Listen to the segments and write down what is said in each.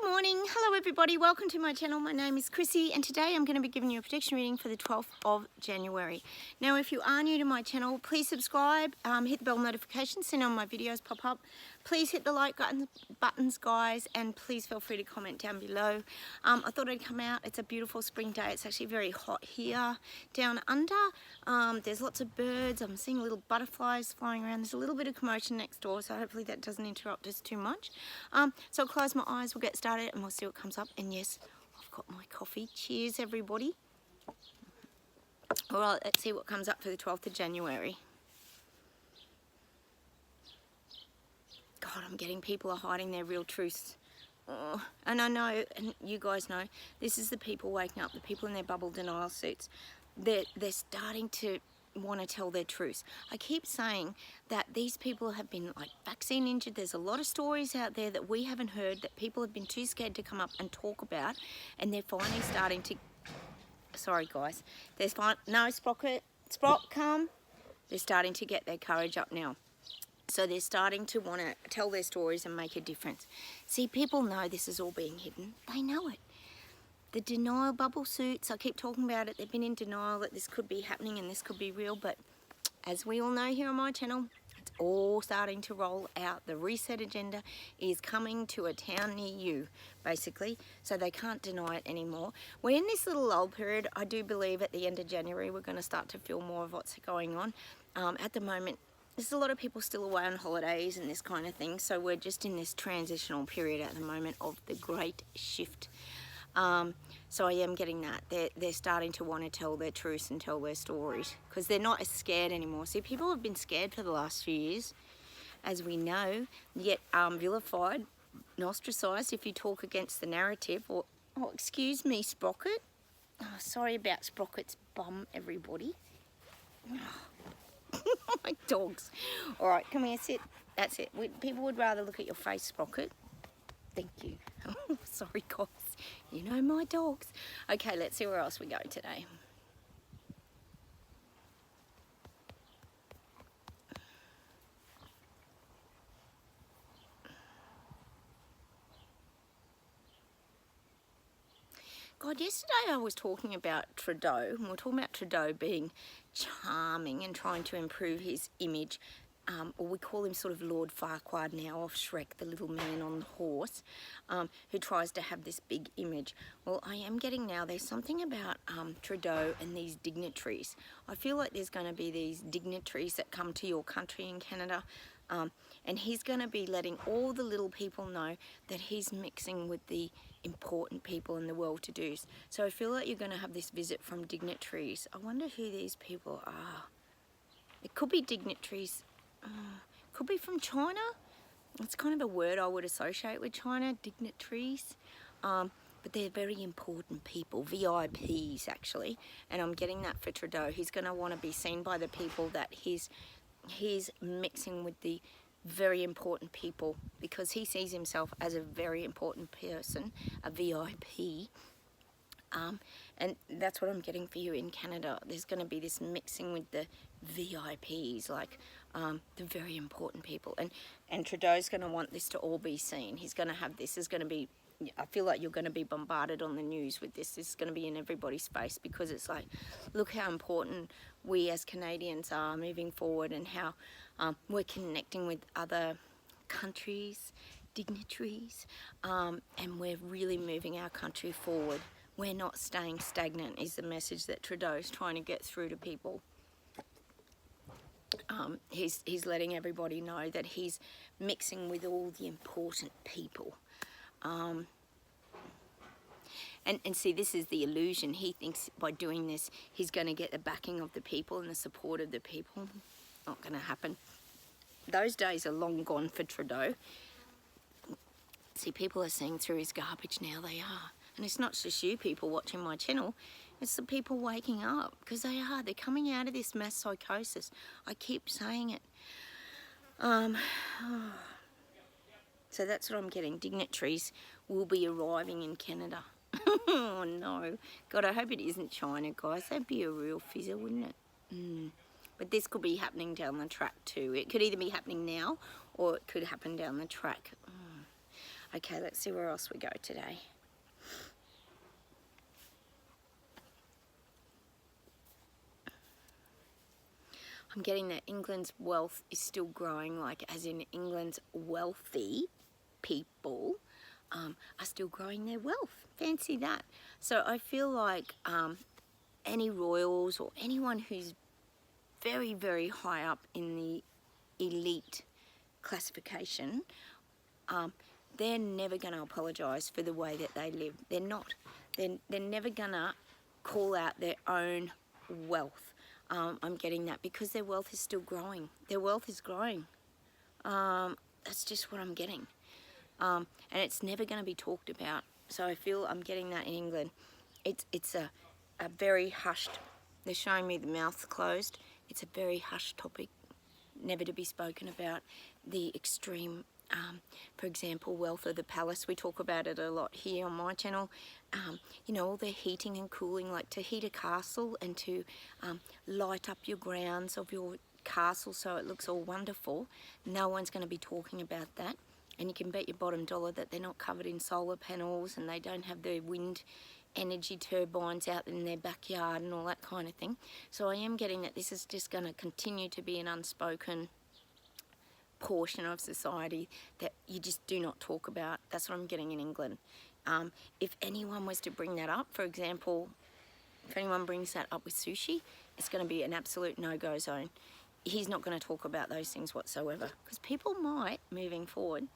Good morning. Hello everybody. Welcome to my channel. My name is Chrissy and today I'm going to be giving you a prediction reading for the 12th of January. Now if you are new to my channel, please subscribe, hit the bell notification so when my videos pop up. Please hit the like buttons guys, and please feel free to comment down below. I thought I'd come out. It's a beautiful spring day. It's actually very hot here down under. There's lots of birds. I'm seeing little butterflies flying around. There's a little bit of commotion next door, so hopefully that doesn't interrupt us too much. So I'll close my eyes, we'll get started and we'll see what comes up. And yes, I've got my coffee. Cheers everybody. Alright, let's see what comes up for the 12th of January. God, I'm getting people are hiding their real truths. Oh, and I know, and you guys know, this is the people waking up, the people in their bubble denial suits. They're starting to want to tell their truths. I keep saying that these people have been like vaccine injured. There's a lot of stories out there that we haven't heard, that people have been too scared to come up and talk about, and they're finally starting to, sorry guys, there's no Sprocket, come. They're starting to get their courage up now. So they're starting to want to tell their stories and make a difference. See, people know this is all being hidden. They know it. The denial bubble suits, I keep talking about it, they've been in denial that this could be happening and this could be real, but as we all know here on my channel, it's all starting to roll out. The reset agenda is coming to a town near you, basically, so they can't deny it anymore. We're in this little lull period. I do believe at the end of January we're going to start to feel more of what's going on. At the moment, there's a lot of people still away on holidays and this kind of thing, so we're just in this transitional period at the moment of the great shift. So I am getting that. They're starting to want to tell their truths and tell their stories because they're not as scared anymore. See, people have been scared for the last few years, as we know, yet vilified, ostracised if you talk against the narrative. Or, oh, excuse me, Sprocket. Oh, sorry about Sprocket's bum, everybody. Oh, my dogs. All right, come here, sit. That's it. People would rather look at your face, Sprocket. Thank you. Sorry guys, you know my dogs. Okay, let's see where else we go today. God, yesterday I was talking about Trudeau, and we're talking about Trudeau being charming and trying to improve his image. Or we call him sort of Lord Farquaad now of Shrek, the little man on the horse, who tries to have this big image. Well, I am getting now, there's something about Trudeau and these dignitaries. I feel like there's going to be these dignitaries that come to your country in Canada, and he's going to be letting all the little people know that he's mixing with the important people in the well-to-dos. So I feel like you're going to have this visit from dignitaries. I wonder who these people are. It could be dignitaries. Could be from China. It's kind of a word I would associate with China, dignitaries. But they're very important people, VIPs actually. And I'm getting that for Trudeau. He's going to want to be seen by the people that he's mixing with the very important people, because he sees himself as a very important person, a VIP. And that's what I'm getting for you in Canada. There's going to be this mixing with the VIPs, like the very important people. And Trudeau's going to want this to all be seen. He's going to have this. Is going to be, I feel like you're going to be bombarded on the news with this. This is going to be in everybody's face, because it's like, look how important we as Canadians are moving forward, and how we're connecting with other countries, dignitaries, and we're really moving our country forward. We're not staying stagnant is the message that Trudeau is trying to get through to people. He's letting everybody know that he's mixing with all the important people. And see, this is the illusion. He thinks by doing this, he's going to get the backing of the people and the support of the people. Not going to happen. Those days are long gone for Trudeau. See, people are seeing through his garbage now. They are. And it's not just you people watching my channel, it's the people waking up, because they are. They're coming out of this mass psychosis. I keep saying it. So that's what I'm getting. Dignitaries will be arriving in Canada. Oh no. God, I hope it isn't China, guys. That'd be a real fizzer, wouldn't it? But this could be happening down the track too. It could either be happening now or it could happen down the track. Okay, let's see where else we go today. I'm getting that England's wealth is still growing, like as in England's wealthy people are still growing their wealth. Fancy that. So I feel like any royals or anyone who's very, very high up in the elite classification, they're never going to apologise for the way that they live. They're not. They're never going to call out their own wealth. I'm getting that because their wealth is still growing. Their wealth is growing. That's just what I'm getting. And it's never going to be talked about. So I feel I'm getting that in England. It's a very hushed, they're showing me the mouth closed. It's a very hushed topic, never to be spoken about. The extreme, for example, wealth of the palace. We talk about it a lot here on my channel. You know, all their heating and cooling, like to heat a castle and to light up your grounds of your castle so it looks all wonderful. No one's going to be talking about that. And you can bet your bottom dollar that they're not covered in solar panels and they don't have the wind energy turbines out in their backyard and all that kind of thing. So I am getting that this is just going to continue to be an unspoken portion of society that you just do not talk about. That's what I'm getting in England. If anyone was to bring that up, for example, if anyone brings that up with sushi, it's going to be an absolute no-go zone. He's not going to talk about those things whatsoever because people might, moving forward,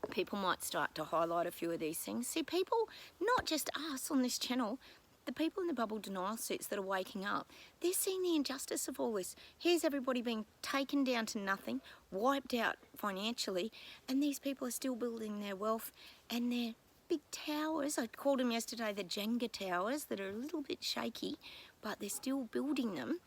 people might start to highlight a few of these things. See, people, not just us on this channel, the people in the bubble denial suits that are waking up, they're seeing the injustice of all this. Here's everybody being taken down to nothing, wiped out financially, and these people are still building their wealth and their big towers. I called them yesterday the Jenga towers that are a little bit shaky, but they're still building them.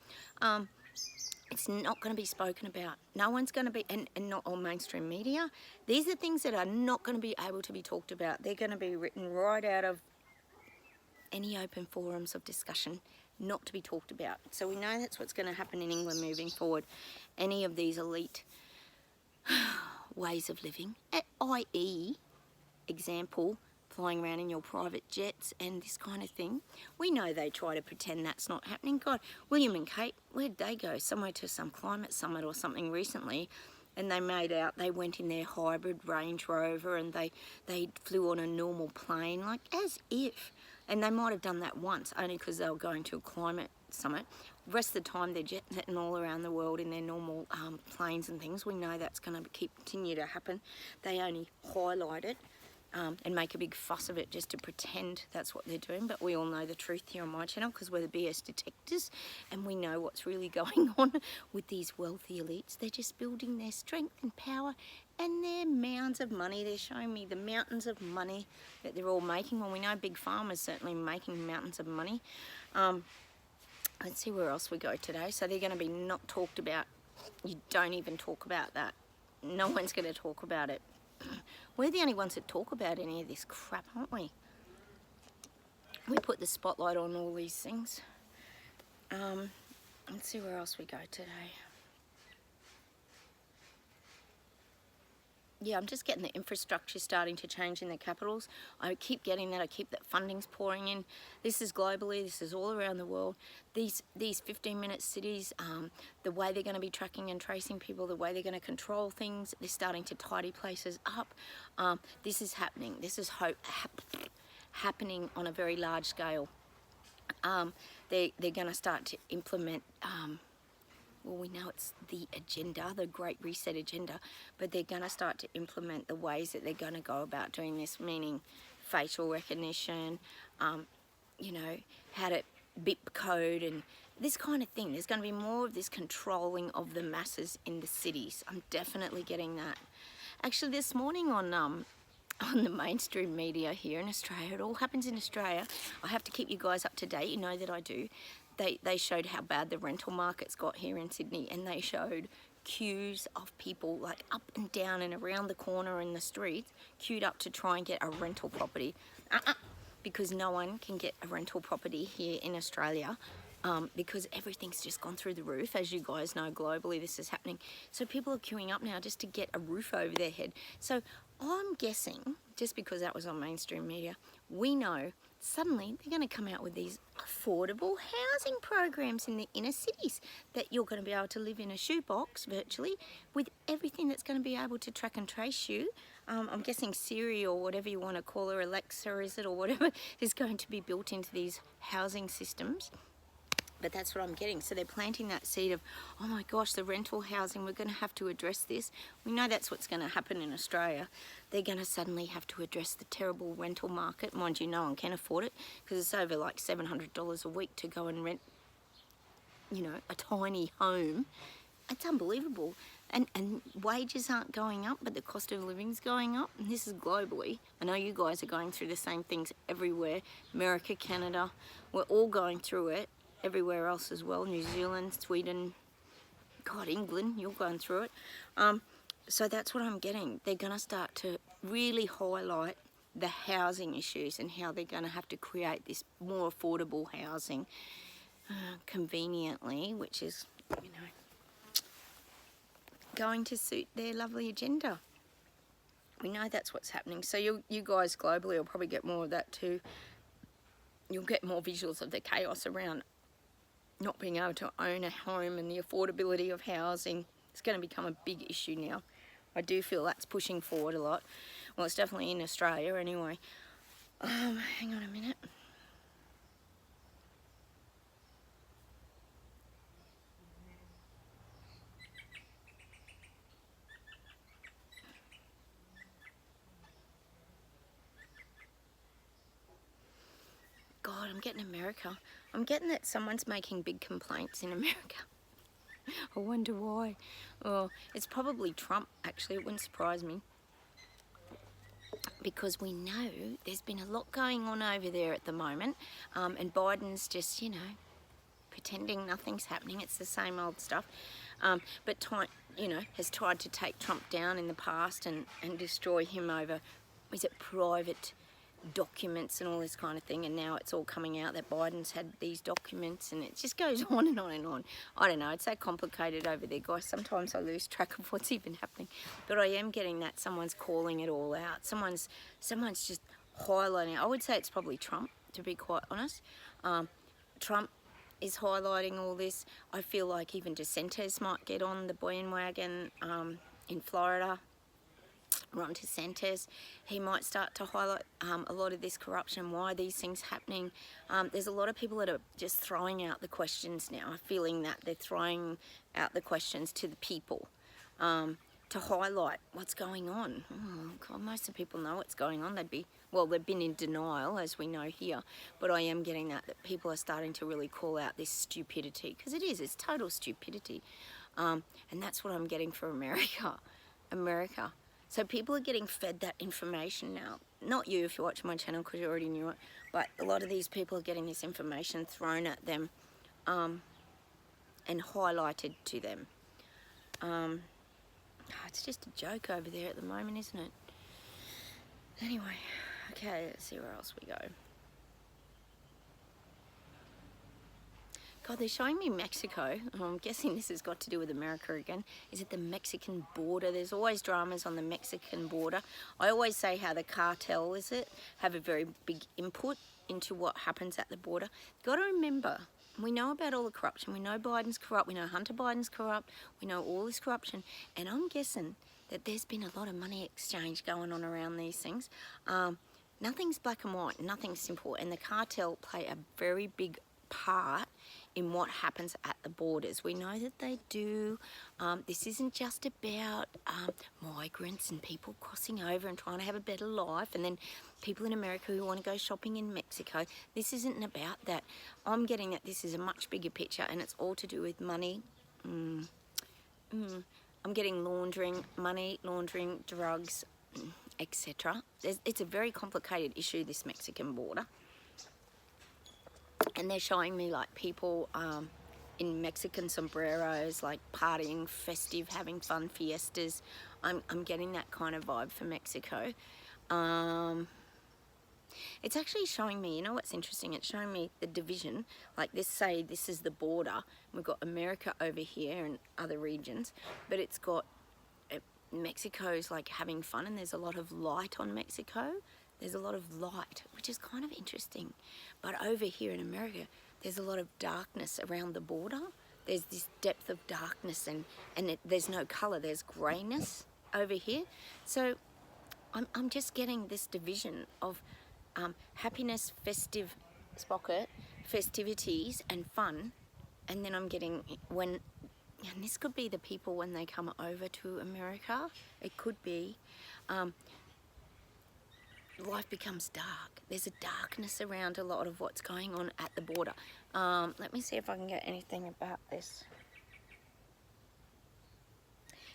It's not going to be spoken about. No one's going to be, and not on mainstream media. These are things that are not going to be able to be talked about. They're going to be written right out of any open forums of discussion, not to be talked about. So we know that's what's going to happen in England moving forward. Any of these elite ways of living, i.e., example, flying around in your private jets and this kind of thing. We know they try to pretend that's not happening. God, William and Kate, where'd they go? Somewhere to some climate summit or something recently, and they made out they went in their hybrid Range Rover and they flew on a normal plane, like as if. And they might have done that once, only because they were going to a climate summit. The rest of the time, they're jetting all around the world in their normal planes and things. We know that's going to continue to happen. They only highlight it and make a big fuss of it just to pretend that's what they're doing. But we all know the truth here on my channel because we're the BS detectors and we know what's really going on with these wealthy elites. They're just building their strength and power and their mounds of money. They're showing me the mountains of money that they're all making. Well, we know Big Pharma's certainly making mountains of money. Let's see where else we go today. So they're going to be not talked about. You don't even talk about that. No one's going to talk about it. We're the only ones that talk about any of this crap, aren't we? We put the spotlight on all these things. Let's see where else we go today. Yeah, I'm just getting the infrastructure starting to change in the capitals. I keep getting that. I keep that funding's pouring in. This is globally. This is all around the world. These 15-minute cities, the way they're going to be tracking and tracing people, the way they're going to control things, they're starting to tidy places up. This is happening. This is happening on a very large scale. They're going to start to implement... well, we know it's the agenda, the Great Reset agenda, but they're going to start to implement the ways that they're going to go about doing this, meaning facial recognition, you know, how to bip code and this kind of thing. There's going to be more of this controlling of the masses in the cities. I'm definitely getting that. Actually, this morning on the mainstream media here in Australia, it all happens in Australia. I have to keep you guys up to date. You know that I do. They showed how bad the rental market's got here in Sydney, and they showed queues of people like up and down and around the corner in the streets queued up to try and get a rental property because no one can get a rental property here in Australia because everything's just gone through the roof. As you guys know, globally this is happening. So people are queuing up now just to get a roof over their head. So I'm guessing, just because that was on mainstream media, we know suddenly they're going to come out with these affordable housing programs in the inner cities that you're going to be able to live in a shoebox virtually with everything that's going to be able to track and trace you. I'm guessing Siri or whatever you want to call her, Alexa is it, or whatever, is going to be built into these housing systems. But that's what I'm getting. So they're planting that seed of, oh my gosh, the rental housing, we're going to have to address this. We know that's what's going to happen in Australia. They're going to suddenly have to address the terrible rental market. Mind you, no one can afford it because it's over like $700 a week to go and rent, you know, a tiny home. It's unbelievable. And wages aren't going up, but the cost of living's going up. And this is globally. I know you guys are going through the same things everywhere. America, Canada, we're all going through it. Everywhere else as well, New Zealand, Sweden, God, England, you're going through it. So that's what I'm getting. They're going to start to really highlight the housing issues and how they're going to have to create this more affordable housing conveniently, which is, you know, going to suit their lovely agenda. We know that's what's happening. So you guys globally will probably get more of that too. You'll get more visuals of the chaos around not being able to own a home and the affordability of housing. It's going to become a big issue now. I do feel that's pushing forward a lot. Well, it's definitely in Australia anyway. Hang on a minute. God, I'm getting America. I'm getting that someone's making big complaints in America. I wonder why. Oh, it's probably Trump, actually. It wouldn't surprise me. Because we know there's been a lot going on over there at the moment. And Biden's just, you know, pretending nothing's happening. It's the same old stuff. But, you know, has tried to take Trump down in the past and destroy him over, is it private documents and all this kind of thing, and now it's all coming out that Biden's had these documents, and it just goes on and on and on. I don't know, it's so complicated over there, guys. Sometimes I lose track of what's even happening, but I am getting that someone's calling it all out. Someone's just highlighting. I would say it's probably Trump, to be quite honest. Trump is highlighting all this. I feel like even DeSantis might get on the bandwagon in Florida. Ron DeSantis, he might start to highlight a lot of this corruption, why are these things happening. There's a lot of people that are just throwing out the questions now, feeling that they're throwing out the questions to the people to highlight what's going on. Oh, God, most of the people know what's going on. They've been in denial, as we know here, but I am getting that people are starting to really call out this stupidity, because it's total stupidity. And that's what I'm getting for America. So people are getting fed that information now. Not you if you watch my channel, because you already knew it, but a lot of these people are getting this information thrown at them and highlighted to them. It's just a joke over there at the moment, isn't it? Anyway, okay, let's see where else we go. God, they're showing me Mexico. I'm guessing this has got to do with America again. Is it the Mexican border? There's always dramas on the Mexican border. I always say how the cartel, have a very big input into what happens at the border. You've got to remember, we know about all the corruption. We know Biden's corrupt. We know Hunter Biden's corrupt. We know all this corruption. And I'm guessing that there's been a lot of money exchange going on around these things. Nothing's black and white. Nothing's simple. And the cartel play a very big part in what happens at the borders. We know that they do. This isn't just about migrants and people crossing over and trying to have a better life, and then people in America who want to go shopping in Mexico. This isn't about that. I'm getting that this is a much bigger picture, and it's all to do with money. I'm getting money laundering, drugs, etc. It's a very complicated issue, this Mexican border. And they're showing me like people in Mexican sombreros, like partying, festive, having fun fiestas. I'm getting that kind of vibe for Mexico. It's actually showing me, you know what's interesting? It's showing me the division. Like this is the border. We've got America over here and other regions, but it's got Mexico's like having fun, and there's a lot of light on Mexico. There's a lot of light, which is kind of interesting. But over here in America, there's a lot of darkness around the border. There's this depth of darkness, and there's no colour. There's greyness over here. So I'm just getting this division of happiness, festive sprocket, festivities and fun. And then I'm getting and this could be the people when they come over to America. It could be life becomes dark. There's a darkness around a lot of what's going on at the border. Let me see if I can get anything about this.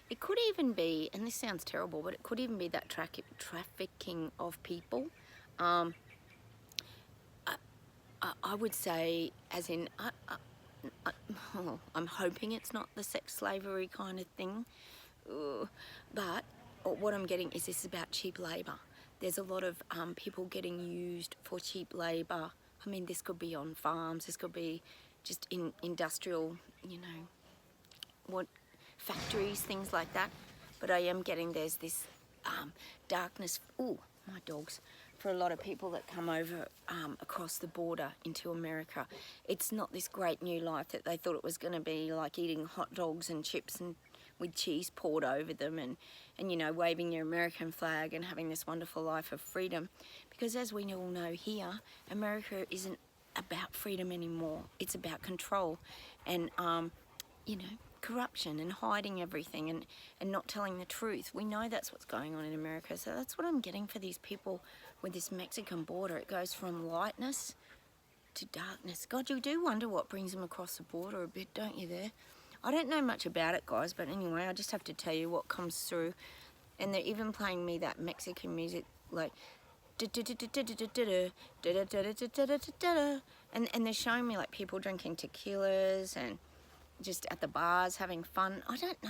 It could even be, and this sounds terrible, but it could even be that trafficking of people. I would say, as in, I'm hoping it's not the sex slavery kind of thing. But what I'm getting is this is about cheap labour. There's a lot of people getting used for cheap labour. I mean, this could be on farms. This could be just in industrial, factories, things like that. But I am getting there's this darkness. Ooh, my dogs. For a lot of people that come over across the border into America, it's not this great new life that they thought it was going to be, like eating hot dogs and chips and with cheese poured over them, and waving your American flag and having this wonderful life of freedom. Because as we all know here, America isn't about freedom anymore. It's about control and corruption and hiding everything and not telling the truth. We know that's what's going on in America. So that's what I'm getting for these people with this Mexican border. It goes from lightness to darkness. God, you do wonder what brings them across the border a bit, don't you there? I don't know much about it, guys, but anyway, I just have to tell you what comes through. And they're even playing me that Mexican music, like and they're showing me like people drinking tequilas and just at the bars having fun. I don't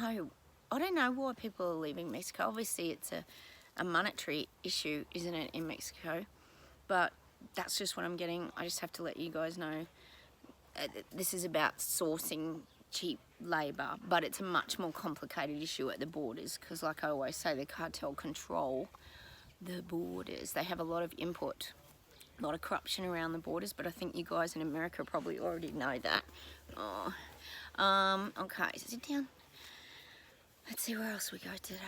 know why people are leaving Mexico. Obviously it's a monetary issue, isn't it, in Mexico? But that's just what I'm getting. I just have to let you guys know this is about sourcing cheap labour, but it's a much more complicated issue at the borders because, like I always say, the cartel control the borders. They have a lot of input, a lot of corruption around the borders, but I think you guys in America probably already know that. Okay, sit down. Let's see where else we go today.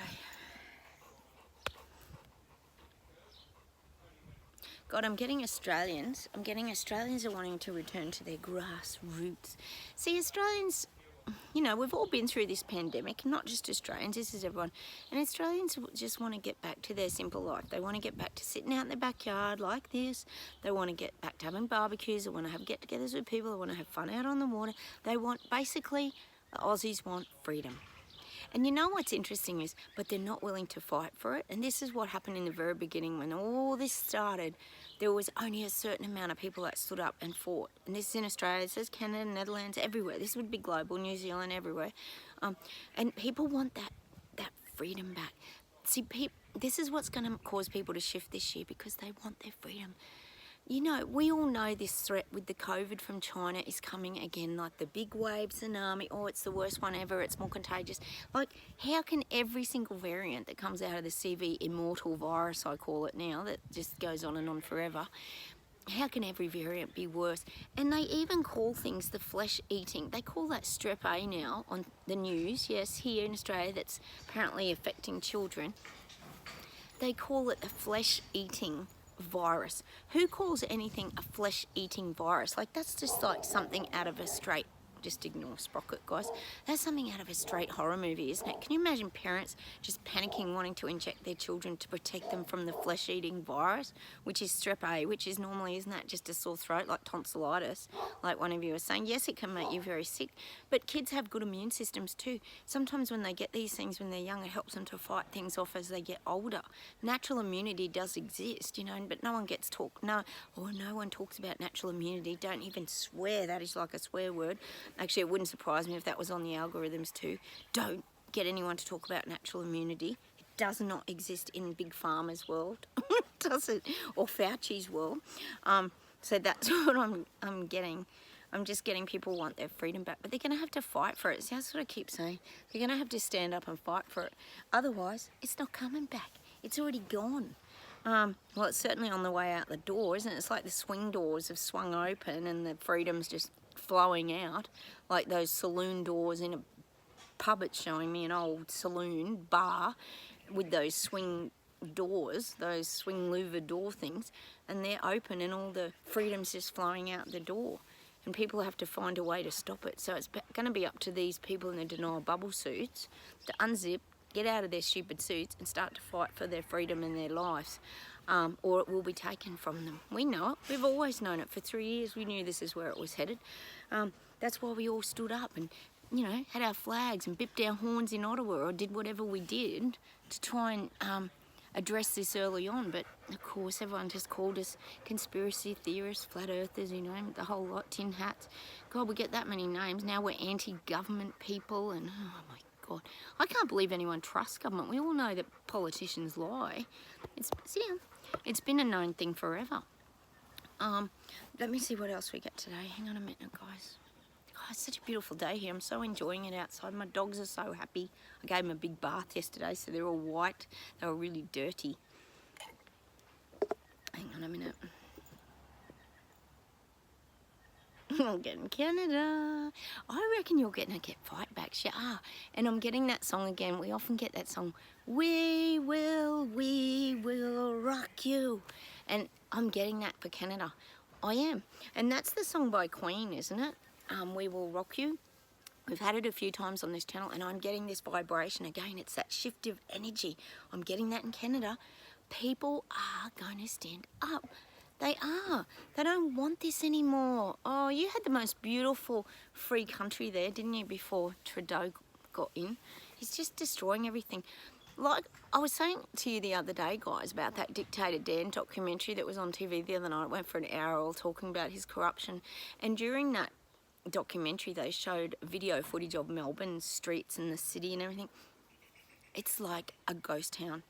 God, I'm getting Australians are wanting to return to their grassroots. See, Australians, we've all been through this pandemic, not just Australians, this is everyone. And Australians just want to get back to their simple life. They want to get back to sitting out in their backyard like this. They want to get back to having barbecues. They want to have get-togethers with people. They want to have fun out on the water. Basically, the Aussies want freedom. And you know what's interesting is, but they're not willing to fight for it. And this is what happened in the very beginning when all this started. There was only a certain amount of people that stood up and fought. And this is in Australia, this is Canada, Netherlands, everywhere. This would be global, New Zealand, everywhere. And people want that freedom back. See, this is what's going to cause people to shift this year because they want their freedom. We all know this threat with the COVID from China is coming again, like the big wave tsunami. Oh, it's the worst one ever. It's more contagious. Like, how can every single variant that comes out of the CV immortal virus, I call it now, that just goes on and on forever, how can every variant be worse? And they even call things the flesh-eating. They call that strep A now on the news. Yes, here in Australia, that's apparently affecting children. They call it a flesh-eating virus. Who calls anything a flesh-eating virus? Like, that's just like something out of a straight, just ignore Sprocket, guys. That's something out of a straight horror movie, isn't it? Can you imagine parents just panicking, wanting to inject their children to protect them from the flesh-eating virus, which is strep A, which is normally, isn't that just a sore throat, like tonsillitis, like one of you was saying? Yes, it can make you very sick, but kids have good immune systems too. Sometimes when they get these things when they're young, it helps them to fight things off as they get older. Natural immunity does exist, but no one no one talks about natural immunity. Don't even swear. That is like a swear word. Actually, it wouldn't surprise me if that was on the algorithms too. Don't get anyone to talk about natural immunity. It does not exist in Big Pharma's world, does it? Or Fauci's world. So that's what I'm getting. I'm just getting people want their freedom back, but they're going to have to fight for it. See, that's what I keep saying. They're going to have to stand up and fight for it. Otherwise, it's not coming back. It's already gone. Well, it's certainly on the way out the door, isn't it? It's like the swing doors have swung open and the freedom's just flowing out, like those saloon doors in a pub. It's showing me an old saloon bar with those swing doors, those swing louver door things, and they're open and all the freedom's just flowing out the door, and people have to find a way to stop it. So it's going to be up to these people in the denial bubble suits to unzip, get out of their stupid suits and start to fight for their freedom and their lives, or it will be taken from them. We know it. We've always known it. For 3 years we knew this is where it was headed. That's why we all stood up and, you know, had our flags and bipped our horns in Ottawa, or did whatever we did to try and address this early on. But of course everyone just called us conspiracy theorists, flat earthers, you know, the whole lot, tin hats. God, we get that many names. Now we're anti-government people, and oh my God, I can't believe anyone trusts government. We all know that politicians lie. It's been a known thing forever. Let me see what else we get today. Hang on a minute, guys. Oh, it's such a beautiful day here. I'm so enjoying it outside. My dogs are so happy. I gave them a big bath yesterday, so they're all white. They were really dirty. Hang on a minute. I'm getting Canada. I reckon you're getting to get fight backs. You are. And I'm getting that song again. We often get that song, we will rock you. And I'm getting that for Canada. I am. And that's the song by Queen, isn't it? We Will Rock You. We've had it a few times on this channel, and I'm getting this vibration again. It's that shift of energy. I'm getting that in Canada. People are going to stand up. They are. They don't want this anymore. Oh, you had the most beautiful free country there, didn't you, before Trudeau got in? He's just destroying everything. Like I was saying to you the other day, guys, about that Dictator Dan documentary that was on TV the other night. It went for an hour all talking about his corruption. And during that documentary, they showed video footage of Melbourne's streets and the city and everything. It's like a ghost town.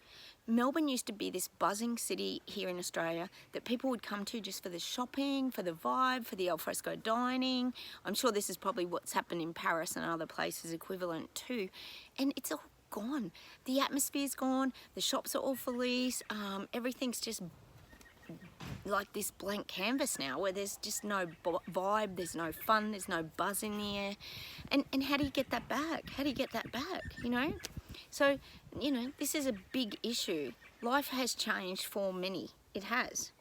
Melbourne used to be this buzzing city here in Australia that people would come to just for the shopping, for the vibe, for the alfresco dining. I'm sure this is probably what's happened in Paris and other places equivalent too. And it's all gone. The atmosphere's gone. The shops are all for lease. Everything's just like this blank canvas now, where there's just no vibe, there's no fun, there's no buzz in the air. And how do you get that back? How do you get that back, you know? So, you know, this is a big issue. Life has changed for many. It has.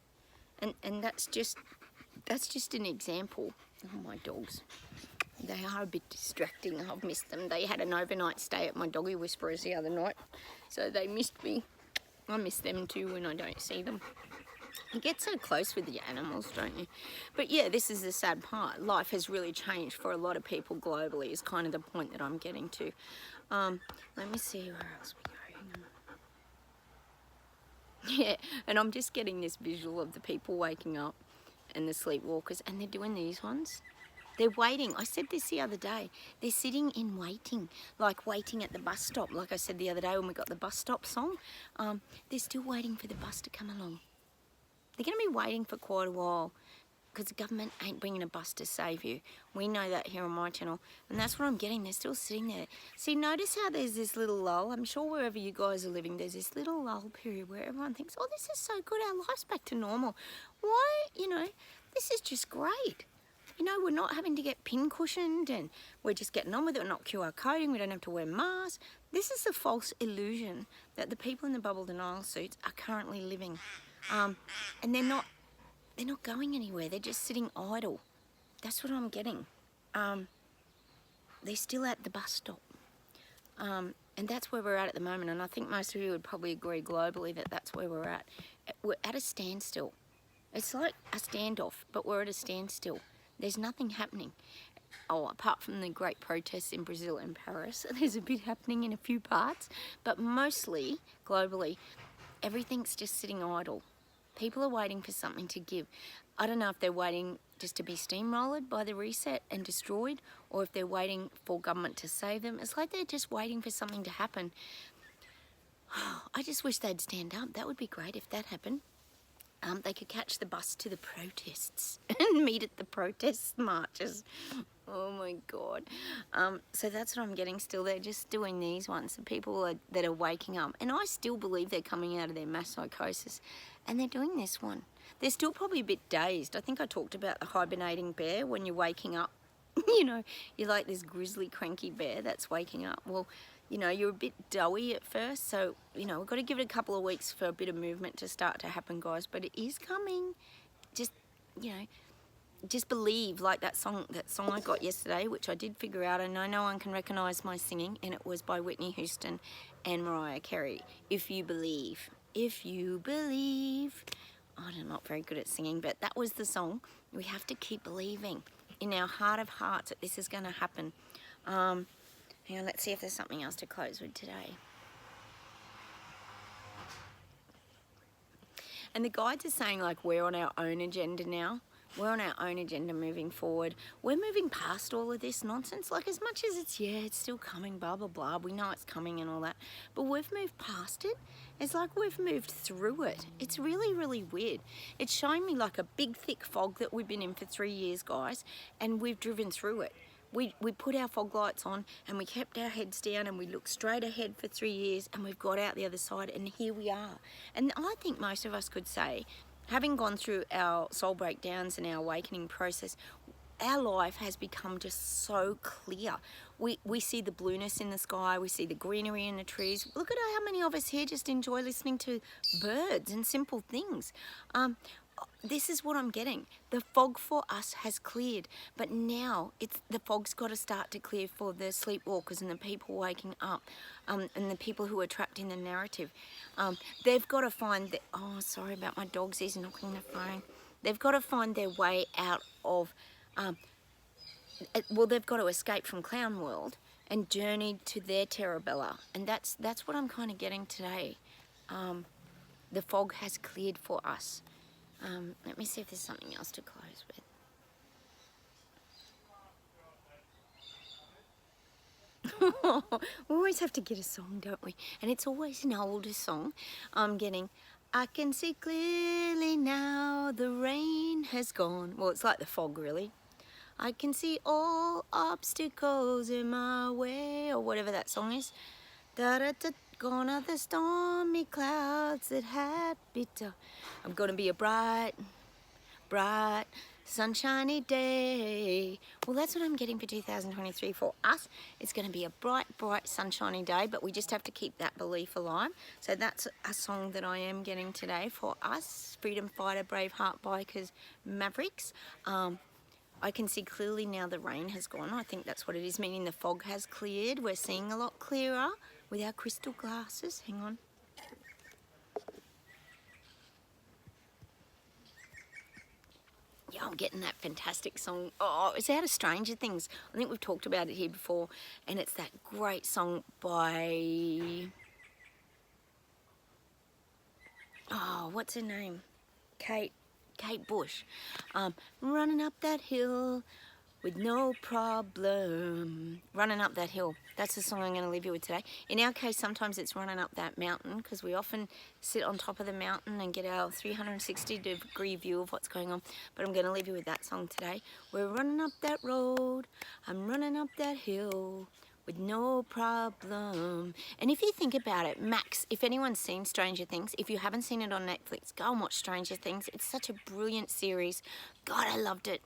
And that's just an example. Oh, my dogs. They are a bit distracting. I've missed them. They had an overnight stay at my doggy whisperers the other night, so they missed me. I miss them too when I don't see them. You get so close with the animals, don't you? But yeah, this is the sad part. Life has really changed for a lot of people globally, is kind of the point that I'm getting to. Let me see where else we go. Yeah, and I'm just getting this visual of the people waking up and the sleepwalkers, and they're doing these ones. They're waiting. I said this the other day. They're sitting in waiting, like waiting at the bus stop. Like I said the other day when we got the bus stop song, they're still waiting for the bus to come along. They're going to be waiting for quite a while because the government ain't bringing a bus to save you. We know that here on my channel, and that's what I'm getting. They're still sitting there. See, notice how there's this little lull. I'm sure wherever you guys are living, there's this little lull period where everyone thinks, oh, this is so good. Our life's back to normal. Why? You know, this is just great. You know, we're not having to get pin cushioned, and we're just getting on with it. We're not QR coding. We don't have to wear masks. This is the false illusion that the people in the bubble denial suits are currently living. And they're not going anywhere. They're just sitting idle. That's what I'm getting. They're still at the bus stop. And that's where we're at the moment. And I think most of you would probably agree globally that that's where we're at. We're at a standstill. It's like a standoff, but we're at a standstill. There's nothing happening. Oh, apart from the great protests in Brazil and Paris, there's a bit happening in a few parts. But mostly, globally, everything's just sitting idle. People are waiting for something to give. I don't know if they're waiting just to be steamrolled by the reset and destroyed, or if they're waiting for government to save them. It's like they're just waiting for something to happen. I just wish they'd stand up. That would be great if that happened. they could catch the bus to the protests and meet at the protest marches. Oh my God. So that's what I'm getting still. They're just doing these ones. The people that are waking up. And I still believe they're coming out of their mass psychosis. And they're doing this one. They're still probably a bit dazed. I think I talked about the hibernating bear when you're waking up. You know, you're like this grizzly, cranky bear that's waking up. Well, you know, you're a bit doughy at first. So, you know, we've got to give it a couple of weeks for a bit of movement to start to happen, guys. But it is coming. Just, you know, just believe, like that song I got yesterday, which I did figure out. I know no one can recognise my singing, and it was by Whitney Houston and Mariah Carey. If you believe. If you believe. I'm not very good at singing, but that was the song. We have to keep believing in our heart of hearts that this is going to happen. Hang on, let's see if there's something else to close with today. And the guides are saying, like, we're on our own agenda now. We're on our own agenda moving forward. We're moving past all of this nonsense. Like, as much as it's still coming, blah, blah, blah. We know it's coming and all that. But we've moved past it. It's like we've moved through it. It's really, really weird. It's showing me like a big, thick fog that we've been in for 3 years, guys. And we've driven through it. We put our fog lights on and we kept our heads down and we looked straight ahead for 3 years, and we've got out the other side, and here we are. And I think most of us could say, having gone through our soul breakdowns and our awakening process, our life has become just so clear. We see the blueness in the sky, we see the greenery in the trees. Look at how many of us here just enjoy listening to birds and simple things. This is what I'm getting. The fog for us has cleared, but now the fog's got to start to clear for the sleepwalkers and the people waking up, and the people who are trapped in the narrative. They've got to find sorry about my dogs, he's knocking the phone. They've got to find their way out of, they've got to escape from clown world and journey to their Terabella, and that's what I'm kind of getting today. The fog has cleared for us. Let me see if there's something else to close with. We always have to get a song, don't we? And it's always an older song. I'm getting, I can see clearly now the rain has gone. Well, it's like the fog, really. I can see all obstacles in my way, or whatever that song is. Da-da-da. Gone are the stormy clouds that had bitter. I'm gonna be a bright, bright, sunshiny day. Well, that's what I'm getting for 2023 for us. It's gonna be a bright, bright, sunshiny day, but we just have to keep that belief alive. So that's a song that I am getting today for us, freedom fighter, Braveheart bikers, Mavericks. I can see clearly now the rain has gone. I think that's what it is, meaning the fog has cleared. We're seeing a lot clearer with our crystal glasses. Hang on. Yeah, I'm getting that fantastic song. Oh, it's out of Stranger Things. I think we've talked about it here before. And it's that great song by... Oh, what's her name? Kate Bush. Running up that hill with no problem. Running up that hill. That's the song I'm going to leave you with today. In our case, sometimes it's running up that mountain, because we often sit on top of the mountain and get our 360-degree view of what's going on. But I'm going to leave you with that song today. We're running up that road. I'm running up that hill with no problem. And if you think about it, Max, if anyone's seen Stranger Things, if you haven't seen it on Netflix, go and watch Stranger Things. It's such a brilliant series. God, I loved it.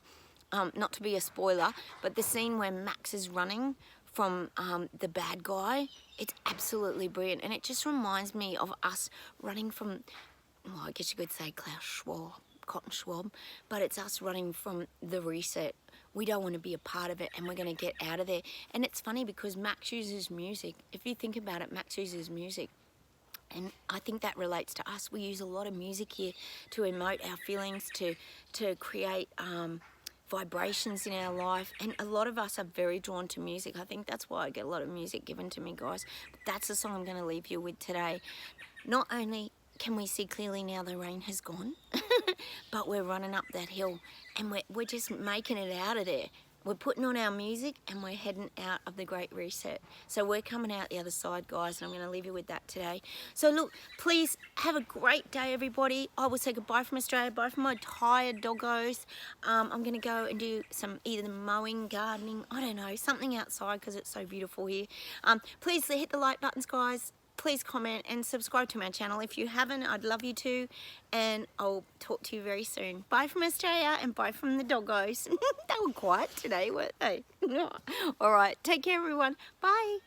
Not to be a spoiler, but the scene where Max is running from the bad guy, it's absolutely brilliant. And it just reminds me of us running from, well, I guess you could say Klaus Schwab, Cotton Schwab, but it's us running from the reset. We don't want to be a part of it, and we're going to get out of there. And it's funny because Max uses music. If you think about it, Max uses music. And I think that relates to us. We use a lot of music here to emote our feelings, to create vibrations in our life, and a lot of us are very drawn to music. I think that's why I get a lot of music given to me, guys. But that's the song I'm going to leave you with today. Not only can we see clearly now the rain has gone, but we're running up that hill, and we're just making it out of there. we're putting on our music and we're heading out of the Great Reset. So we're coming out the other side, guys, and I'm going to leave you with that today. So look, please have a great day, everybody. I will say goodbye from Australia, bye from my tired doggos. I'm going to go and do some either mowing, gardening, I don't know, something outside because it's so beautiful here. Please hit the like buttons, guys. Please comment and subscribe to my channel. If you haven't, I'd love you to. And I'll talk to you very soon. Bye from Australia and bye from the doggos. They were quiet today, weren't they? All right. Take care, everyone. Bye.